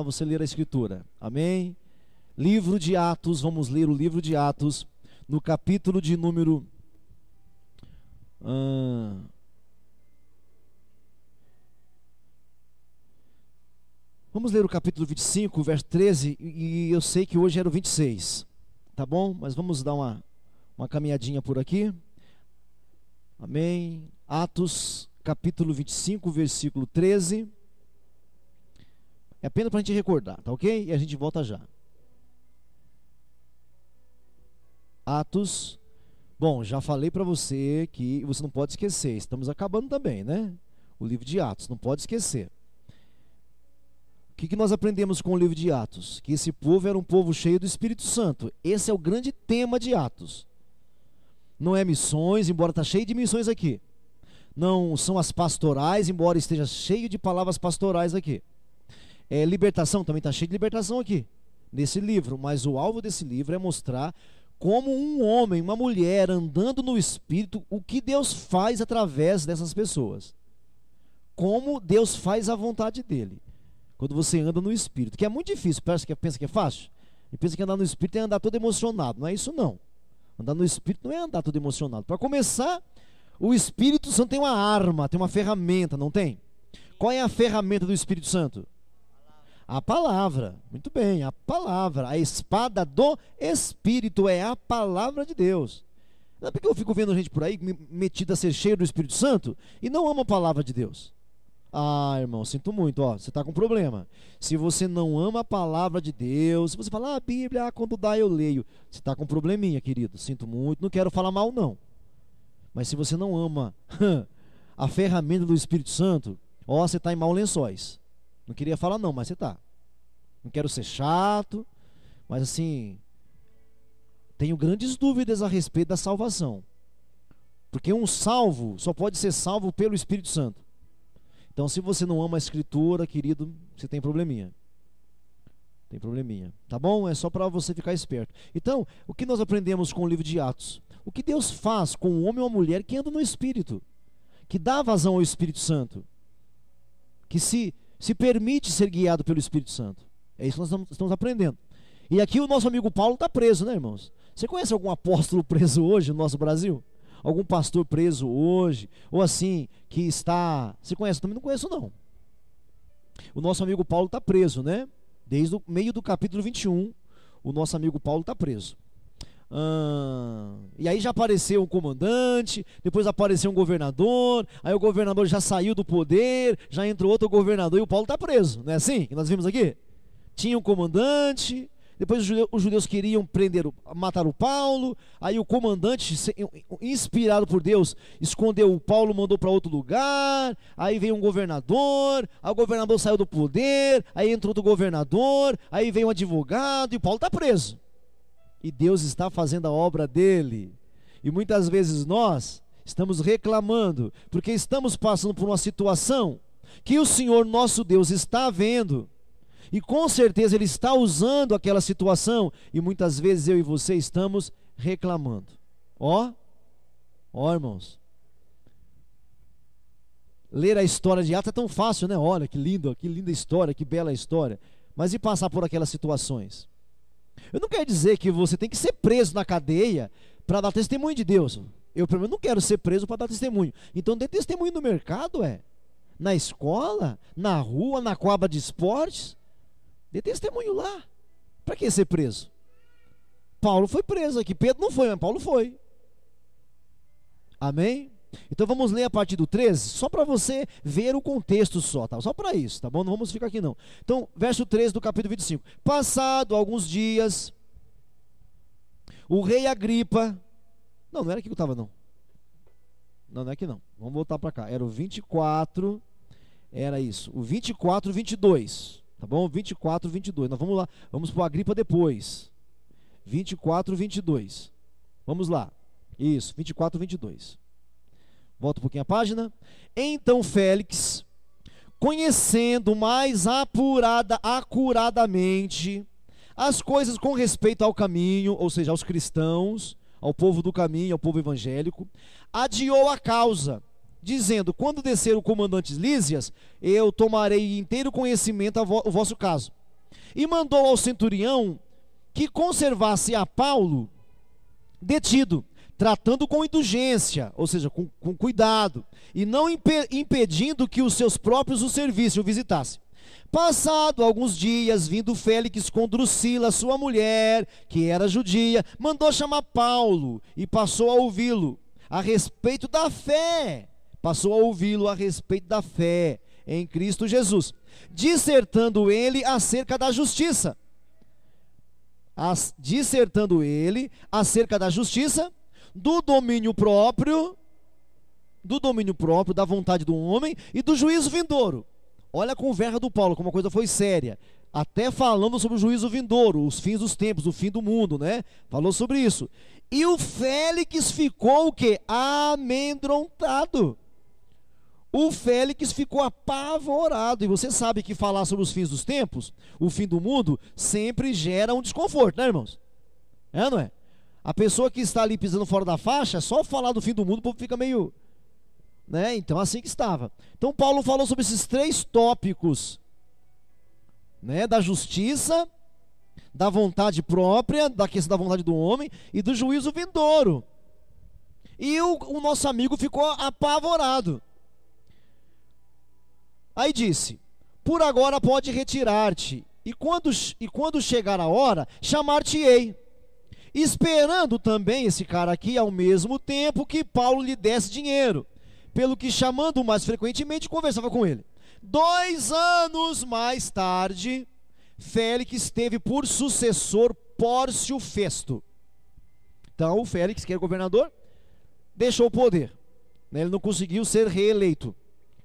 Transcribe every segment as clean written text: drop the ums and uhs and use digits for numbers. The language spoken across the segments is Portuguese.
você ler a Escritura, amém? Livro de Atos, vamos ler o livro de Atos, no capítulo de número... Vamos ler o capítulo 25, verso 13, e eu sei que hoje era o 26, tá bom? Mas vamos dar uma caminhadinha por aqui, amém? Atos, capítulo 25, versículo 13, é apenas para a gente recordar, tá ok? E a gente volta já. Atos, bom, já falei para você que você não pode esquecer, estamos acabando também, né? O livro de Atos, não pode esquecer. O que nós aprendemos com o livro de Atos? Que esse povo era um povo cheio do Espírito Santo. Esse é o grande tema de Atos. Não é missões, embora está cheio de missões aqui. Não são as pastorais, embora esteja cheio de palavras pastorais aqui. É libertação, também está cheio de libertação aqui, nesse livro. Mas o alvo desse livro é mostrar como um homem, uma mulher, andando no Espírito, o que Deus faz através dessas pessoas. Como Deus faz a vontade dele. Quando você anda no Espírito, que é muito difícil, pensa que é fácil? E pensa que andar no Espírito é andar todo emocionado. Não é isso não. Andar no Espírito não é andar todo emocionado. Para começar, o Espírito Santo tem uma arma, tem uma ferramenta, não tem? Qual é a ferramenta do Espírito Santo? A palavra. Muito bem, a palavra. A espada do Espírito é a palavra de Deus. Não é porque eu fico vendo gente por aí metida a ser cheio do Espírito Santo e não ama a palavra de Deus. Ah, irmão, sinto muito, ó, você está com problema. Se você não ama a palavra de Deus, se você fala, a Bíblia, quando dá eu leio, você está com probleminha, querido, sinto muito, não quero falar mal não. Mas se você não ama a ferramenta do Espírito Santo, ó, você está em maus lençóis. Não queria falar não, mas você está. Não quero ser chato, mas assim, tenho grandes dúvidas a respeito da salvação. Porque um salvo só pode ser salvo pelo Espírito Santo. Então, se você não ama a Escritura, querido, você tem probleminha. Tem probleminha, tá bom? É só para você ficar esperto. Então, o que nós aprendemos com o livro de Atos? O que Deus faz com um homem ou uma mulher que anda no Espírito, que dá vazão ao Espírito Santo, que se permite ser guiado pelo Espírito Santo. É isso que nós estamos aprendendo. E aqui o nosso amigo Paulo está preso, né, irmãos? Você conhece algum apóstolo preso hoje no nosso Brasil? Algum pastor preso hoje, ou assim, que está... Você conhece? Eu também não conheço não. O nosso amigo Paulo está preso, né? Desde o meio do capítulo 21, o nosso amigo Paulo está preso. E aí já apareceu um comandante, depois apareceu um governador, aí o governador já saiu do poder, já entrou outro governador e o Paulo está preso, não é assim que nós vimos aqui? Tinha um comandante... Depois os judeus queriam matar o Paulo. Aí o comandante, inspirado por Deus, escondeu o Paulo, mandou para outro lugar. Aí veio um governador. Aí o governador saiu do poder. Aí entrou outro governador. Aí veio um advogado e o Paulo está preso. E Deus está fazendo a obra dele. E muitas vezes nós estamos reclamando porque estamos passando por uma situação que o Senhor nosso Deus está vendo. E com certeza Ele está usando aquela situação. E muitas vezes eu e você estamos reclamando. Ó, irmãos. Ler a história de Atos é tão fácil, né? Olha, que linda história, que bela história. Mas e passar por aquelas situações? Eu não quero dizer que você tem que ser preso na cadeia para dar testemunho de Deus. Eu, pelo menos, não quero ser preso para dar testemunho. Então, dê testemunho no mercado, na escola, na rua, na quadra de esportes. Dê testemunho lá. Para que ser preso? Paulo foi preso aqui. Pedro não foi, mas Paulo foi. Amém? Então vamos ler a partir do 13, só para você ver o contexto só, tá? Só para isso, tá bom? Não vamos ficar aqui não. Então, verso 13 do capítulo 25. Passado alguns dias, o rei Agripa... Não era aqui que eu estava não. Não é aqui não. Vamos voltar para cá. Era o 24, era isso. O 24, 22. Tá bom? 24, 22. Nós vamos lá. Vamos para o Agripa depois. 24, 22. Vamos lá. Isso, 24, 22. Volta um pouquinho a página. Então Félix, conhecendo mais acuradamente as coisas com respeito ao caminho, ou seja, aos cristãos, ao povo do caminho, ao povo evangélico, adiou a causa, dizendo: quando descer o comandante Lísias, eu tomarei inteiro conhecimento o vosso caso. E mandou ao centurião que conservasse a Paulo detido, tratando com indulgência, ou seja, com cuidado, e não impedindo que os seus próprios o servissem, o visitassem. Passado alguns dias, vindo Félix com Drusila, sua mulher, que era judia, mandou chamar Paulo e passou a ouvi-lo a respeito da fé. Passou a ouvi-lo a respeito da fé em Cristo Jesus, dissertando ele acerca da justiça. Dissertando ele acerca da justiça, do domínio próprio, da vontade do homem e do juízo vindouro. Olha a conversa do Paulo, como a coisa foi séria. Até falando sobre o juízo vindouro, os fins dos tempos, o fim do mundo, né? Falou sobre isso. E o Félix ficou o quê? Amedrontado. O Félix ficou apavorado. E você sabe que falar sobre os fins dos tempos, o fim do mundo, sempre gera um desconforto, né, irmãos? É, não é? A pessoa que está ali pisando fora da faixa, só falar do fim do mundo, o povo fica meio... né? Então, assim que estava. Então, Paulo falou sobre esses 3 tópicos, né? Da justiça, da vontade própria, da questão da vontade do homem e do juízo vindouro. E o nosso amigo ficou apavorado. Aí disse: por agora pode retirar-te, e quando chegar a hora, chamar-te-ei. Esperando também esse cara aqui, ao mesmo tempo que Paulo lhe desse dinheiro, pelo que, chamando-o mais frequentemente, conversava com ele. 2 anos mais tarde, Félix teve por sucessor Pórcio Festo. Então, o Félix, que era governador, deixou o poder, né? Ele não conseguiu ser reeleito.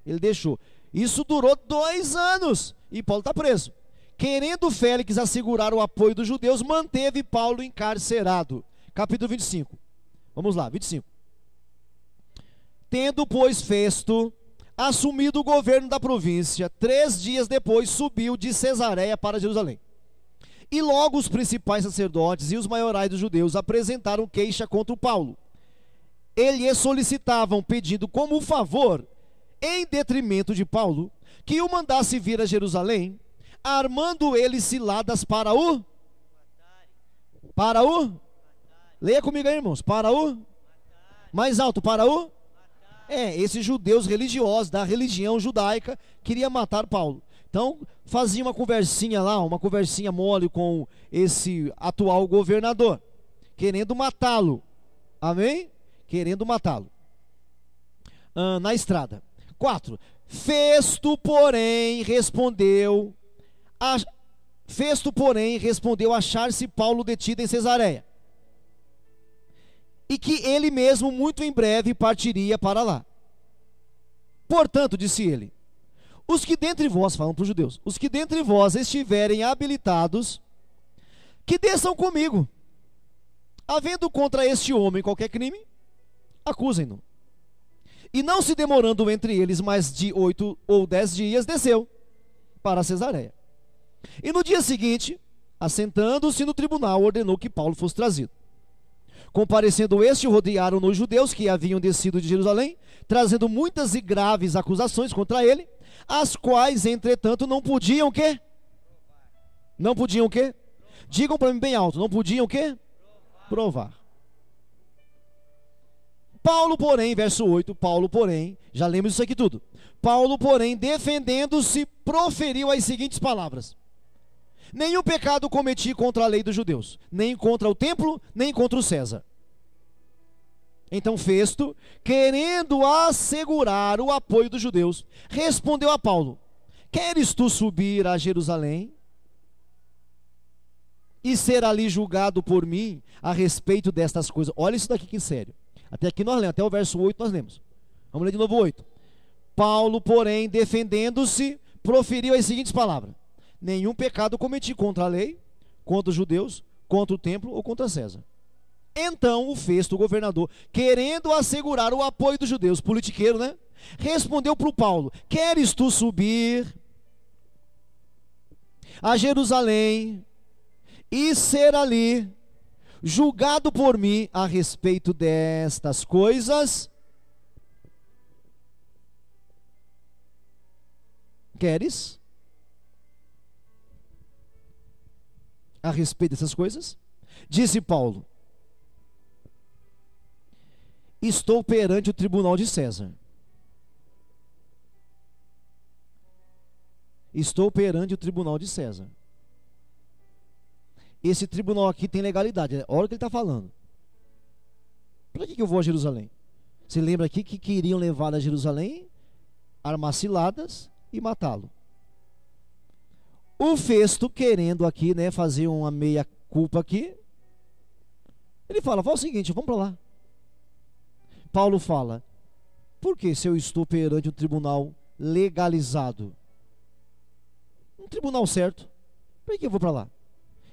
Ele deixou. Isso durou 2 anos e Paulo está preso. Querendo Félix assegurar o apoio dos judeus, manteve Paulo encarcerado. Capítulo 25. Vamos lá, 25. Tendo, pois, Festo assumido o governo da província, 3 dias depois subiu de Cesareia para Jerusalém. E logo os principais sacerdotes e os maiorais dos judeus apresentaram queixa contra o Paulo. Eles solicitavam, pedindo como favor, em detrimento de Paulo, que o mandasse vir a Jerusalém, armando ele ciladas para o... Leia comigo aí, irmãos. Para o... Mais alto, para o... esses judeus religiosos da religião judaica queriam matar Paulo. Então, fazia uma conversinha lá, uma conversinha mole com esse atual governador, querendo matá-lo. Amém? Querendo matá-lo. Na estrada. 4. Festo, porém, respondeu achar-se Paulo detido em Cesareia, e que ele mesmo muito em breve partiria para lá. Portanto, disse ele, os que dentre vós, falam para os judeus, os que dentre vós estiverem habilitados, que desçam comigo. Havendo contra este homem qualquer crime, acusem-no. E não se demorando entre eles mais de 8 ou 10 dias, desceu para Cesareia. E no dia seguinte, assentando-se no tribunal, ordenou que Paulo fosse trazido. Comparecendo este, rodearam-no os judeus que haviam descido de Jerusalém, trazendo muitas e graves acusações contra ele, as quais, entretanto, não podiam o quê? Não podiam o quê? Digam para mim bem alto, não podiam o quê? Provar. Paulo, porém, verso 8, Paulo, porém, já lemos isso aqui tudo. Paulo, porém, defendendo-se, proferiu as seguintes palavras: nenhum pecado cometi contra a lei dos judeus, nem contra o templo, nem contra o César. Então Festo, querendo assegurar o apoio dos judeus, respondeu a Paulo: queres tu subir a Jerusalém e ser ali julgado por mim a respeito destas coisas? Olha isso daqui que sério. Até aqui nós lemos, até o verso 8 nós lemos. Vamos ler de novo o 8. Paulo, porém, defendendo-se, proferiu as seguintes palavras: nenhum pecado cometi contra a lei, contra os judeus, contra o templo ou contra César. Então o Festo, o governador, querendo assegurar o apoio dos judeus, politiqueiro, né? Respondeu para o Paulo: queres tu subir a Jerusalém e ser ali julgado por mim a respeito destas coisas? Queres? a respeito dessas coisas. Disse Paulo: estou perante o tribunal de César. Estou perante o tribunal de César. Esse tribunal aqui tem legalidade. Olha o que ele está falando. Para que eu vou a Jerusalém? Você lembra aqui que queriam levar a Jerusalém, armar ciladas e matá-lo. O Festo, querendo aqui, né, fazer uma meia culpa aqui, ele fala o seguinte: vamos para lá. Paulo fala: por que, se eu estou perante um tribunal legalizado, um tribunal certo, por que eu vou para lá?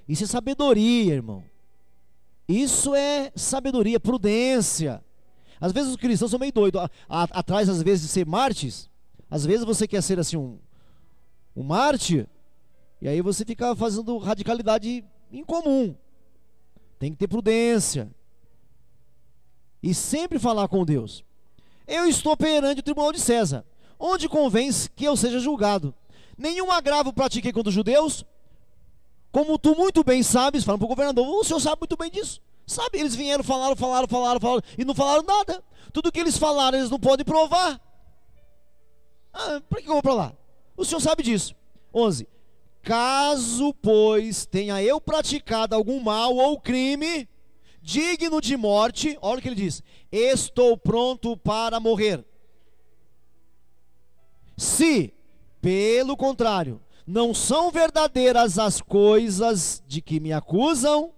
Isso é sabedoria, irmão. Isso é sabedoria, prudência. Às vezes os cristãos são meio doidos. Atrás, às vezes, de ser mártires, às vezes você quer ser assim um mártir, e aí você fica fazendo radicalidade incomum. Tem que ter prudência. E sempre falar com Deus. Eu estou perante o tribunal de César, onde convém que eu seja julgado. Nenhum agravo pratiquei contra os judeus, como tu muito bem sabes. Falando para o governador: o senhor sabe muito bem disso. Sabe, eles vieram, falaram, e não falaram nada. Tudo que eles falaram, eles não podem provar. Para que eu vou para lá? O senhor sabe disso. 11. Caso, pois, tenha eu praticado algum mal ou crime digno de morte, olha o que ele diz: estou pronto para morrer. Se, pelo contrário, não são verdadeiras as coisas de que me acusam,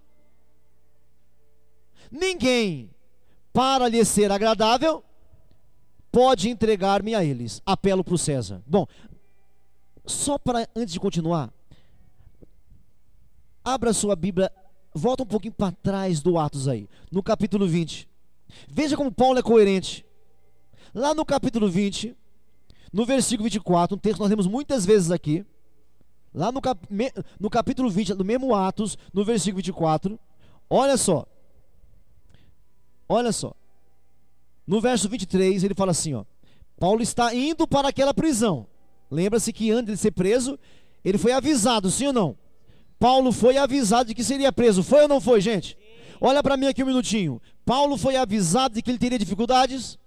ninguém, para lhe ser agradável, pode entregar-me a eles. Apelo para o César. Bom, só para, antes de continuar, abra sua Bíblia, volta um pouquinho para trás do Atos aí, no capítulo 20. Veja como Paulo é coerente. Lá no capítulo 20, no versículo 24, um texto que nós lemos muitas vezes aqui. Lá no capítulo 20, no mesmo Atos, no versículo 24, olha só. Olha só. No verso 23, ele fala assim, ó: Paulo está indo para aquela prisão. Lembra-se que antes de ser preso, ele foi avisado, sim ou não? Paulo foi avisado de que seria preso. Foi ou não foi, gente? Olha para mim aqui um minutinho. Paulo foi avisado de que ele teria dificuldades?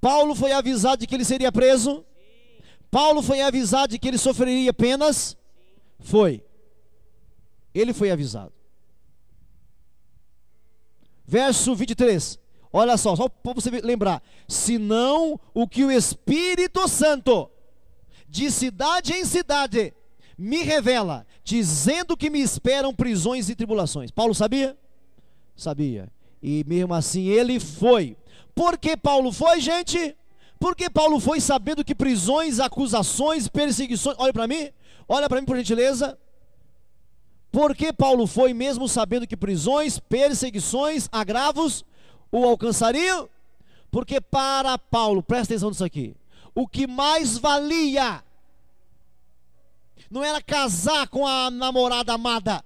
Paulo foi avisado de que ele seria preso? Paulo foi avisado de que ele sofreria penas? Foi. Ele foi avisado. Verso 23. Olha só para você lembrar: senão o que o Espírito Santo, de cidade em cidade, me revela, dizendo que me esperam prisões e tribulações. Paulo sabia? Sabia. E mesmo assim ele foi. Por que Paulo foi, gente? Porque Paulo foi sabendo que prisões, acusações, perseguições... Olha para mim, por gentileza. Por que Paulo foi mesmo sabendo que prisões, perseguições, agravos o alcançariam? Porque para Paulo, presta atenção nisso aqui, o que mais valia não era casar com a namorada amada,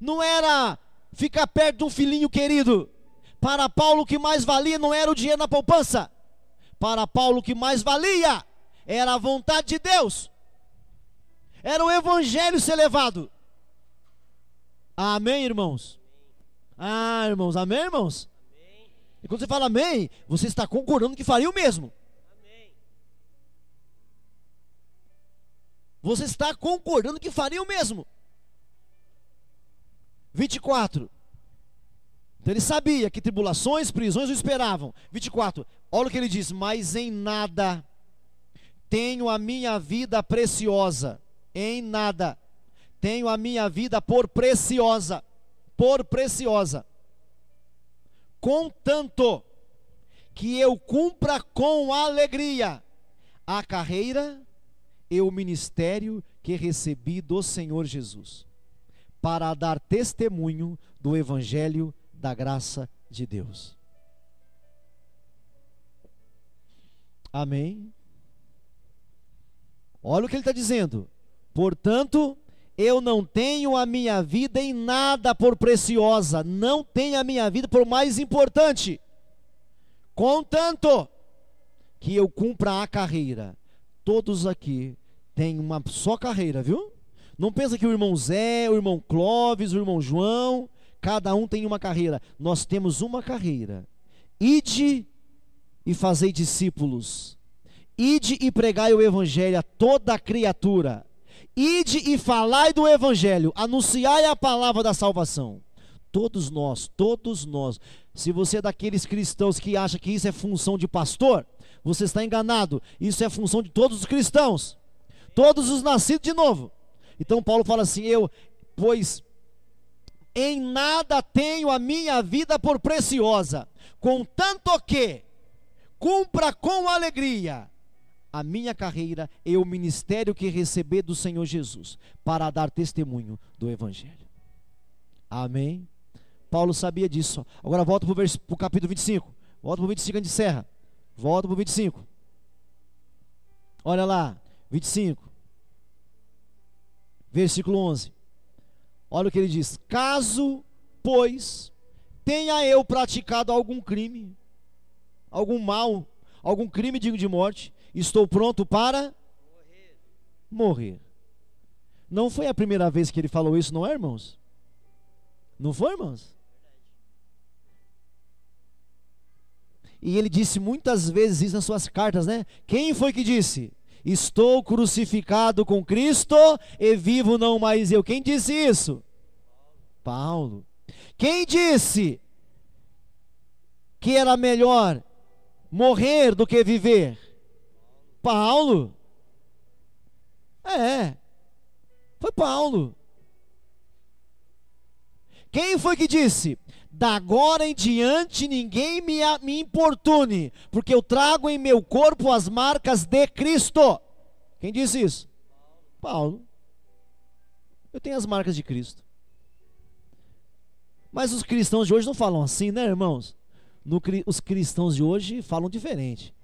não era ficar perto de um filhinho querido. Para Paulo o que mais valia não era o dinheiro na poupança. Para Paulo o que mais valia era a vontade de Deus, era o evangelho ser levado. Amém, irmãos? Irmãos, amém, irmãos? Amém. E quando você fala amém, você está concordando que faria o mesmo. Amém. Você está concordando que faria o mesmo. 24. Então ele sabia que tribulações, prisões o esperavam. 24, olha o que ele diz: mas em nada tenho a minha vida preciosa. Em nada tenho a minha vida por preciosa. Por preciosa. Contanto que eu cumpra com alegria a carreira e o ministério que recebi do Senhor Jesus, para dar testemunho do evangelho da graça de Deus. Amém? Olha o que ele está dizendo: portanto, eu não tenho a minha vida em nada por preciosa, não tenho a minha vida por mais importante, contanto que eu cumpra a carreira. Todos aqui têm uma só carreira, viu? Não pensa que o irmão Zé, o irmão Clóvis, o irmão João, cada um tem uma carreira. Nós temos uma carreira. Ide e fazei discípulos. Ide e pregai o evangelho a toda criatura. Ide e falai do evangelho, anunciai a palavra da salvação. Todos nós. Se você é daqueles cristãos que acha que isso é função de pastor, você está enganado. Isso é função de todos os cristãos, todos os nascidos de novo. Então Paulo fala assim: pois em nada tenho a minha vida por preciosa, contanto que cumpra com alegria a minha carreira e o ministério que receber do Senhor Jesus, para dar testemunho do evangelho. Amém? Paulo sabia disso. Agora volta para o capítulo 25. Volta para o 25 a gente encerra. Volta para o 25. Olha lá, 25. Versículo 11. Olha o que ele diz: caso, pois, tenha eu praticado algum crime, algum mal, algum crime digno de morte, estou pronto para morrer. Não foi a primeira vez que ele falou isso, não é, irmãos? Não foi, irmãos? E ele disse muitas vezes isso nas suas cartas, né? Quem foi que disse? Estou crucificado com Cristo e vivo não mais eu. Quem disse isso? Paulo. Quem disse que era melhor morrer do que viver? Paulo. Foi Paulo. Quem foi que disse? Da agora em diante ninguém me importune, porque eu trago em meu corpo as marcas de Cristo. Quem disse isso? Paulo. Eu tenho as marcas de Cristo. Mas os cristãos de hoje não falam assim, né, irmãos? Os cristãos de hoje falam diferente.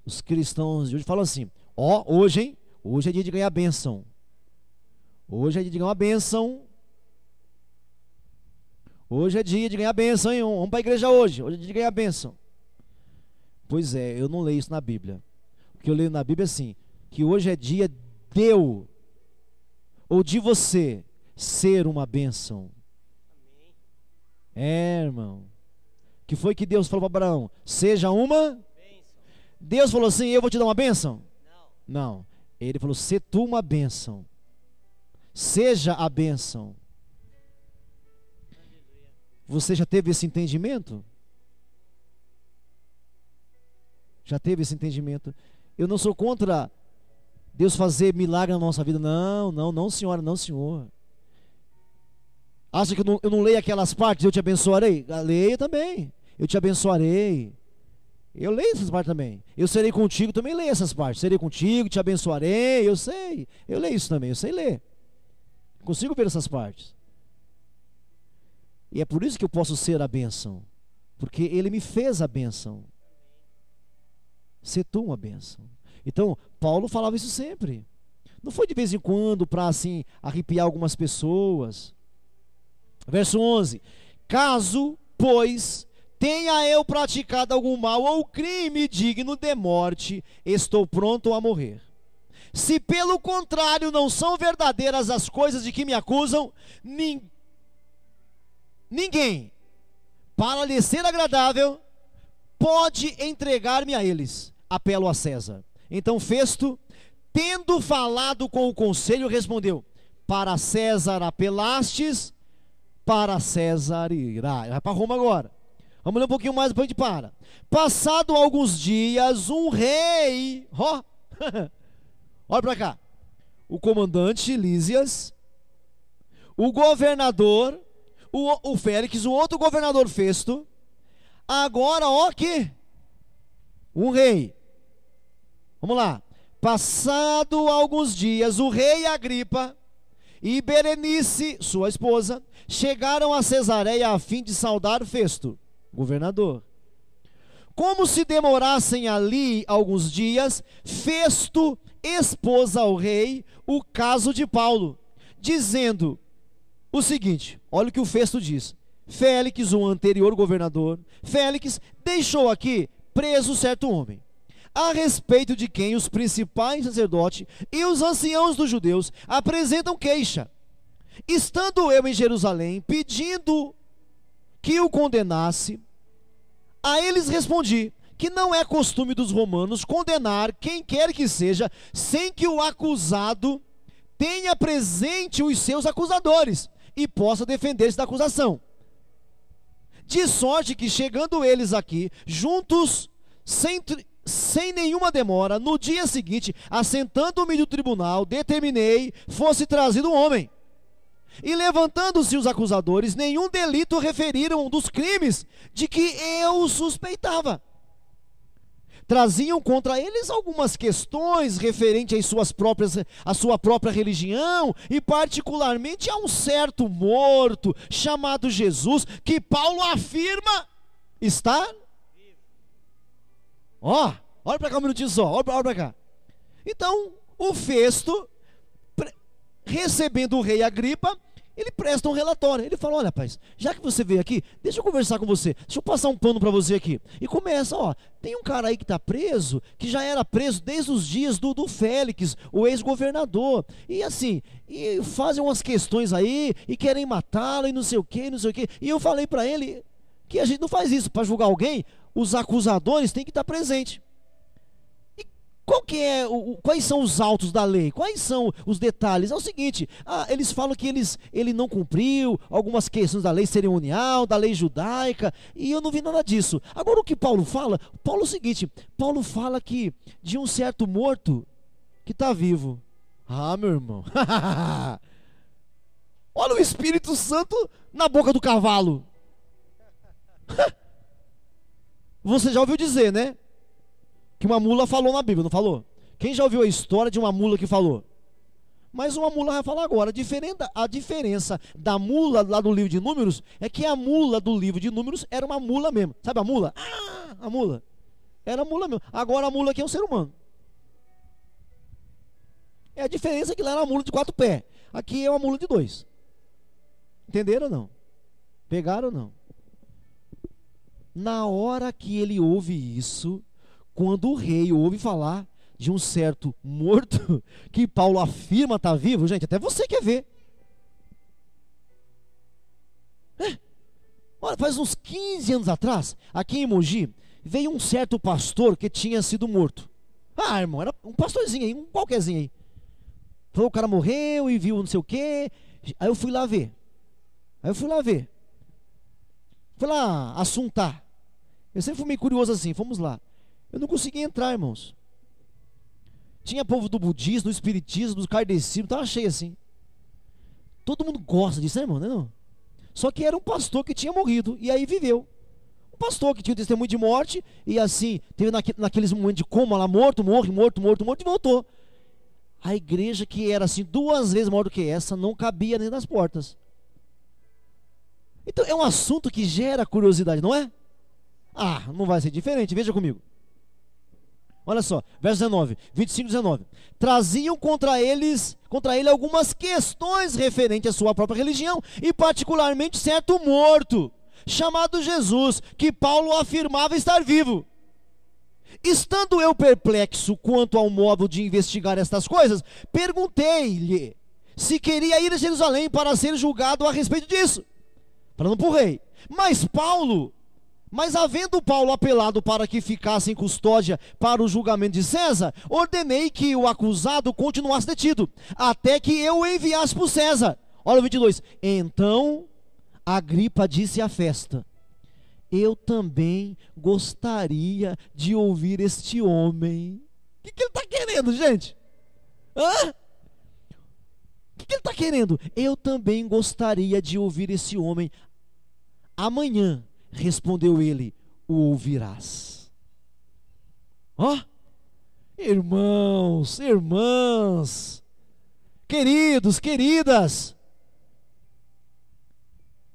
Os cristãos de hoje falam assim: hoje, hein? Hoje é dia de ganhar bênção. Hoje é dia de ganhar uma bênção. Hoje é dia de ganhar bênção, hein? Vamos para a igreja hoje. Hoje é dia de ganhar bênção. Pois é, eu não leio isso na Bíblia. O que eu leio na Bíblia é assim: que hoje é dia de eu, ou de você, ser uma bênção. Irmão. Que foi que Deus falou para Abraão? Seja uma bênção. Deus falou assim: eu vou te dar uma bênção? Não. Ele falou: se tu uma bênção. Seja a bênção. Você já teve esse entendimento? Já teve esse entendimento? Eu não sou contra Deus fazer milagre na nossa vida. Não, senhora, não, senhor. Acha que eu não leio aquelas partes? Eu te abençoarei? Leio também. Eu te abençoarei. Eu leio essas partes também. Eu serei contigo, também leio essas partes. Serei contigo, te abençoarei. Eu sei. Eu leio isso também, eu sei ler. Consigo ver essas partes. E é por isso que eu posso ser a bênção, porque Ele me fez a bênção. Ser tu uma bênção. Então, Paulo falava isso sempre. Não foi de vez em quando para assim arrepiar algumas pessoas. Verso 11: caso, pois, tenha eu praticado algum mal ou crime digno de morte, estou pronto a morrer. Se pelo contrário não são verdadeiras as coisas de que me acusam, ninguém, para lhe ser agradável, pode entregar-me a eles. Apelo a César. Então Festo, tendo falado com o conselho, respondeu: para César apelastes, para César irá. Vai para Roma agora. Vamos ler um pouquinho mais, depois a gente para. Passado alguns dias, um rei, olha para cá, o comandante Lísias, o governador, o Félix, o outro governador Festo, agora que um rei. Vamos lá. Passado alguns dias, o rei Agripa e Berenice, sua esposa, chegaram a Cesareia a fim de saudar Festo, governador. Como se demorassem ali alguns dias, Festo expôs ao rei o caso de Paulo, dizendo o seguinte: olha o que o Festo diz. Félix, o anterior governador, Félix deixou aqui preso certo homem, a respeito de quem os principais sacerdotes e os anciãos dos judeus apresentam queixa. Estando eu em Jerusalém, pedindo que o condenasse, a eles respondi que não é costume dos romanos condenar quem quer que seja, sem que o acusado tenha presente os seus acusadores e possa defender-se da acusação. De sorte que, chegando eles aqui, juntos, sem nenhuma demora, no dia seguinte, assentando-me do tribunal, determinei fosse trazido um homem. E levantando-se os acusadores, nenhum delito referiram dos crimes de que eu suspeitava. Traziam contra eles algumas questões referentes à sua própria religião, e particularmente a um certo morto chamado Jesus, que Paulo afirma estar. Olha para cá um minutinho só, olha para cá. Então, o Festo, recebendo o rei Agripa, ele presta um relatório. Ele fala: olha, rapaz, já que você veio aqui, deixa eu conversar com você, deixa eu passar um pano para você aqui. E começa: tem um cara aí que está preso, que já era preso desde os dias do Félix, o ex-governador, e assim, e fazem umas questões aí, e querem matá-lo, e não sei o que, não sei o que. E eu falei para ele que a gente não faz isso. Para julgar alguém, os acusadores têm que estar presentes. Quais são os autos da lei? Quais são os detalhes? É o seguinte: eles falam que ele não cumpriu algumas questões da lei cerimonial, da lei judaica, e eu não vi nada disso. Agora, o que Paulo fala? Paulo é o seguinte: Paulo fala que de um certo morto que está vivo. Meu irmão, olha o Espírito Santo na boca do cavalo. Você já ouviu dizer, né? Que uma mula falou na Bíblia, não falou? Quem já ouviu a história de uma mula que falou? Mas uma mula vai falar agora. A diferença da mula lá do livro de Números é que a mula do livro de Números era uma mula mesmo. Sabe a mula? A mula. Era a mula mesmo. Agora a mula aqui é um ser humano. É a diferença que lá era uma mula de 4 pés. Aqui é uma mula de 2. Entenderam ou não? Pegaram ou não? Na hora que ele ouve isso, quando o rei ouve falar de um certo morto, que Paulo afirma estar vivo, gente, até você quer ver. Olha, faz uns 15 anos atrás, aqui em Mogi, veio um certo pastor que tinha sido morto. Irmão, era um pastorzinho aí, um qualquerzinho aí. Falou, o cara morreu e viu não sei o quê. Aí eu fui lá ver. Fui lá assuntar. Eu sempre fui meio curioso assim, fomos lá. Eu não consegui entrar, irmãos. Tinha povo do budismo, do espiritismo, do kardecismo, estava cheio assim. Todo mundo gosta disso, né, irmão? Não? Só que era um pastor que tinha morrido e aí viveu. Um pastor que tinha um testemunho de morte e assim, teve naqueles momentos de coma lá, morto e voltou. A igreja, que era assim 2 vezes maior do que essa, não cabia nem nas portas. Então é um assunto que gera curiosidade, não é? Não vai ser diferente, veja comigo. Olha só, verso 19, 25 e 19. Traziam contra ele algumas questões referentes à sua própria religião, e particularmente certo morto, chamado Jesus, que Paulo afirmava estar vivo. Estando eu perplexo quanto ao modo de investigar estas coisas, perguntei-lhe se queria ir a Jerusalém para ser julgado a respeito disso, falando para o rei. Mas havendo Paulo apelado para que ficasse em custódia para o julgamento de César, ordenei que o acusado continuasse detido, até que eu o enviasse por César. Olha o 22. Então Agripa disse à festa: eu também gostaria de ouvir este homem. O que ele está querendo, gente? O que ele está querendo? Eu também gostaria de ouvir esse homem. Amanhã, respondeu ele, o ouvirás. Irmãos, irmãs, queridos, queridas,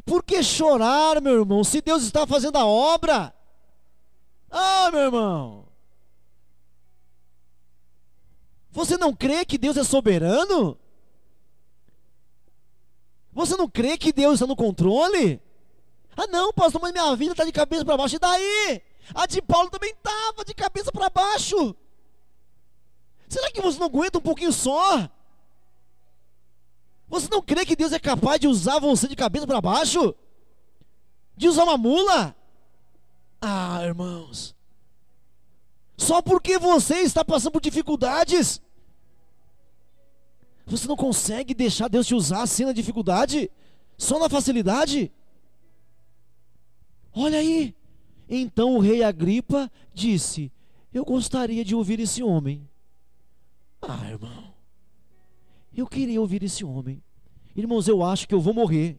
por que chorar, meu irmão, se Deus está fazendo a obra? Meu irmão, você não crê que Deus é soberano? Você não crê que Deus está no controle? Não, pastor, mas minha vida está de cabeça para baixo. E daí? A de Paulo também estava de cabeça para baixo. Será que você não aguenta um pouquinho só? Você não crê que Deus é capaz de usar você de cabeça para baixo? De usar uma mula? Ah, irmãos, só porque você está passando por dificuldades, você não consegue deixar Deus te usar assim na dificuldade? Só na facilidade? Olha aí. Então o rei Agripa disse: eu gostaria de ouvir esse homem. Ah, irmão, eu queria ouvir esse homem. Irmãos, eu acho que eu vou morrer,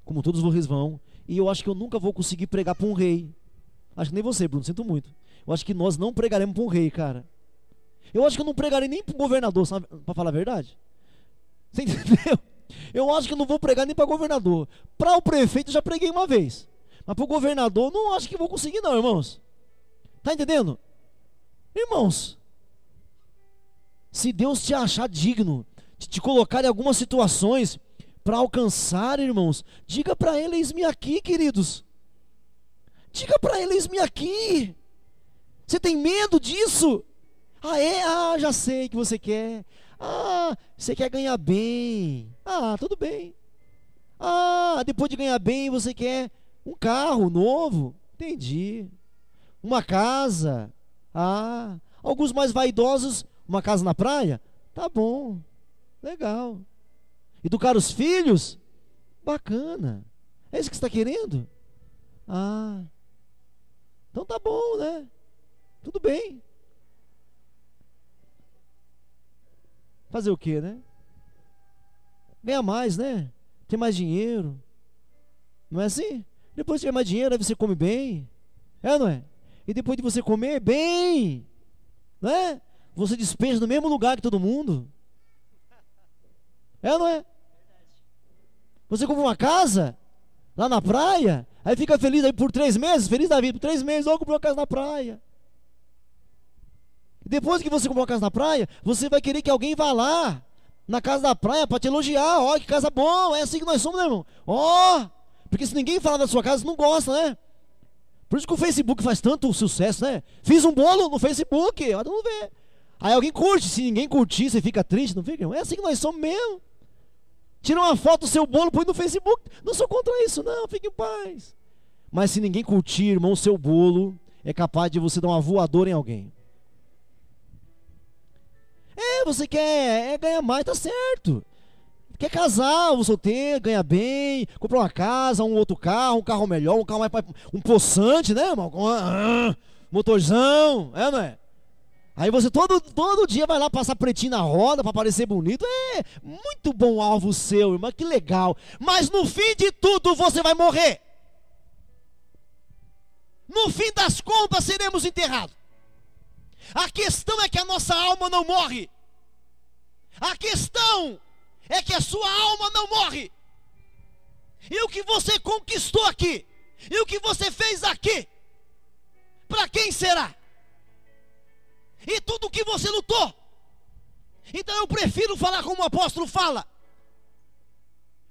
como todos vocês vão, e eu acho que eu nunca vou conseguir pregar para um rei. Acho que nem você, Bruno, sinto muito. Eu acho que nós não pregaremos para um rei, cara. Eu acho que eu não pregarei nem para o governador, sabe, para falar a verdade. Você entendeu? Eu acho que eu não vou pregar nem para governador. Para o prefeito eu já preguei uma vez, mas para o governador não acho que vou conseguir não, irmãos. Tá entendendo? Irmãos, se Deus te achar digno de te colocar em algumas situações para alcançar, irmãos, diga para Ele: eis-me aqui, queridos. Diga para Ele: eis-me aqui. Você tem medo disso? Ah, é? Ah, já sei que você quer. Ah, você quer ganhar bem. Ah, tudo bem. Ah, depois de ganhar bem, você quer um carro novo. Entendi. Uma casa. Ah, alguns mais vaidosos, uma casa na praia. Tá bom. Legal. Educar os filhos? Bacana. É isso que você está querendo? Ah, então tá bom, né? Tudo bem. Fazer o quê, né? Ganhar mais, né? Ter mais dinheiro. Não é assim? Depois de ter mais dinheiro, aí você come bem. É ou não é? E depois de você comer bem, não é? Você despeja no mesmo lugar que todo mundo. É ou não é? Você compra uma casa lá na praia, aí fica feliz aí por 3 meses, feliz da vida, por 3 meses, comprou uma casa na praia. Depois que você comprou uma casa na praia, você vai querer que alguém vá lá na casa da praia para te elogiar. Ó, que casa boa, é assim que nós somos, né, irmão? Ó, porque se ninguém falar da sua casa, você não gosta, né? Por isso que o Facebook faz tanto sucesso, né? Fiz um bolo no Facebook, ó, todo mundo vê. Aí alguém curte, se ninguém curtir, você fica triste, não fica? É assim que nós somos mesmo. Tira uma foto do seu bolo, põe no Facebook. Não sou contra isso, não, fique em paz. Mas se ninguém curtir, irmão, o seu bolo, é capaz de você dar uma voadora em alguém. Você quer ganhar mais, tá certo. Quer casar, o solteiro, ganha bem, comprar uma casa, um outro carro, um carro melhor, um carro mais, um possante, né, irmão? Motorzão, não é? Aí você todo dia vai lá passar pretinho na roda para parecer bonito. É, muito bom alvo seu, irmão, que legal. Mas no fim de tudo você vai morrer. No fim das contas seremos enterrados. A questão é que a nossa alma não morre. A questão é que a sua alma não morre. E o que você conquistou aqui, e o que você fez aqui, para quem será? E tudo o que você lutou. Então eu prefiro falar como o apóstolo fala: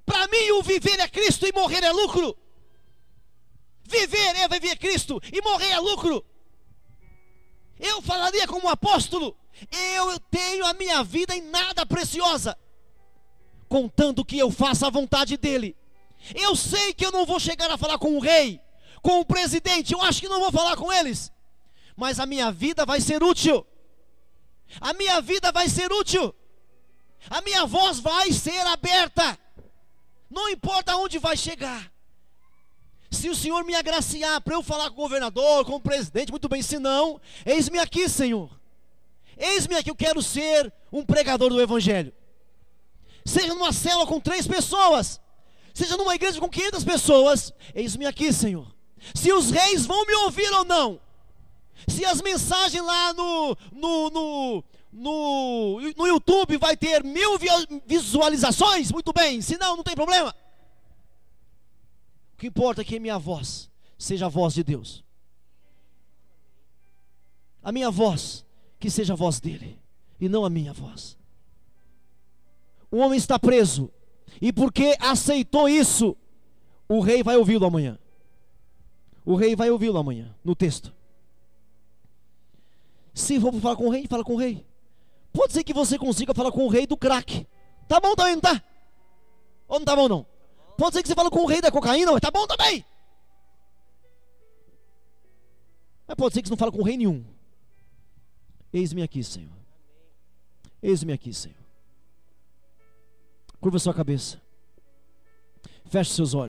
para mim o viver é Cristo e morrer é lucro. Viver é viver Cristo e morrer é lucro. Eu falaria como apóstolo: eu tenho a minha vida em nada preciosa, contando que eu faça a vontade dele. Eu sei que eu não vou chegar a falar com o rei, com o presidente, eu acho que não vou falar com eles, mas a minha vida vai ser útil. A minha vida vai ser útil. A minha voz vai ser aberta. Não importa onde vai chegar. Se o Senhor me agraciar para eu falar com o governador, com o presidente, muito bem. Se não, eis-me aqui, Senhor. Eis-me aqui, eu quero ser um pregador do Evangelho. Seja numa célula com 3 pessoas, seja numa igreja com 500 pessoas, eis-me aqui, Senhor. Se os reis vão me ouvir ou não, se as mensagens lá no YouTube vai ter 1000 visualizações, muito bem. Se não, não tem problema. O que importa é que a minha voz seja a voz de Deus. A minha voz, que seja a voz dele, e não a minha voz. O homem está preso, e porque aceitou isso, o rei vai ouvi-lo amanhã. O rei vai ouvi-lo amanhã, no texto. Se for para falar com o rei, fala com o rei. Pode ser que você consiga falar com o rei do crack. Tá bom também, não tá? Ou não tá bom não? Pode ser que você fale com o rei da cocaína, mas tá bom também. Mas pode ser que você não fale com rei nenhum. Eis-me aqui, Senhor. Eis-me aqui, Senhor. Curva sua cabeça. Feche seus olhos.